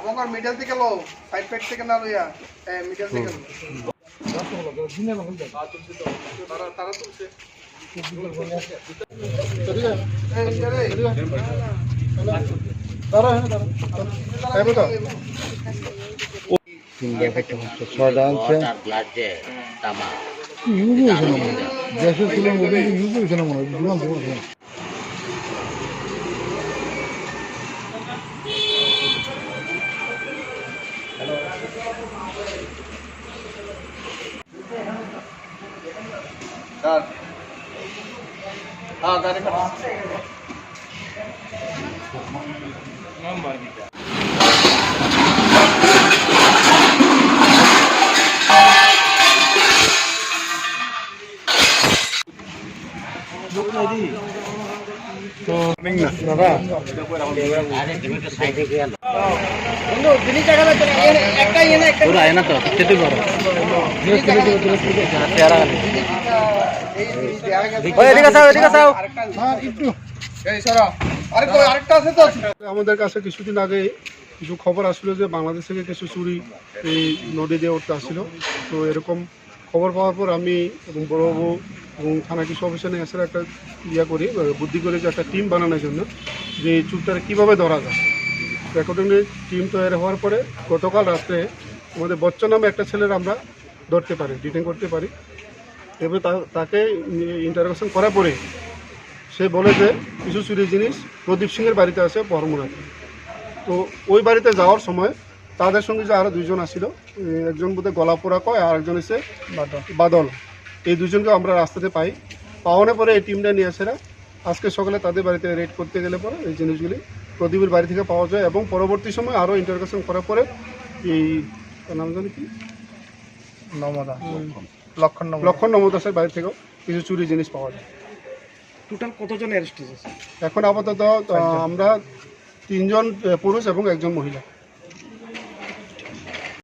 তোমার মিডল থেকে লো side side থেকে না লইয়া মিডল থেকে লো তারা তুলছে हाँ गाड़ी का আমাদের কাছে কিছুদিন আগে কিছু খবর আসলো যে বাংলাদেশ থেকে কিছু চুরি এই নদী দিয়ে উঠতে আসছিল। তো এরকম খবর পাওয়ার পর আমি এবং বড়বাবু এবং থানা কৃষি অফিসারে এসে একটা বুদ্ধি করে যে একটা টিম বানানোর জন্য যে এই চুরটাকে কীভাবে ধরা যায়। অ্যাকর্ডিংলি টিম তৈরি হওয়ার পরে গতকাল রাত্রে আমাদের বচ্চন নামে একটা ছেলের আমরা ধরতে পারি, ডিটেন করতে পারি। এবার তাকে ইন্টারোগেশন করার পরে সে বলে যে কিছু চুরি জিনিস প্রদীপ সিংয়ের বাড়িতে আছে বহরমুড়াতে। তো ওই বাড়িতে যাওয়ার সময় তাদের সঙ্গে যে আরও দুইজন আসছিল, একজন বোধহয় গলাপোড়া কয় আর একজন এসে বাদল, এই দুজনকে আমরা রাস্তাতে পাওয়ানোর পরে এই টিমটা নিয়ে আসে আজকে সকালে তাদের বাড়িতে রেড করতে গেলে পরে এই জিনিসগুলি প্রদীপের বাড়ি থেকে পাওয়া যায় এবং পরবর্তী সময় আরও ইন্টারোগেশন করার পরে এই নাম জানি কি লক্ষণ নমদাসের বাড়ি থেকেও কিছু চুরি জিনিস পাওয়া যায়। টোটাল কতজন অ্যারেস্ট হয়েছে? এখন আপাতত আমরা 3 জন পুরুষ এবং 1 জন মহিলা।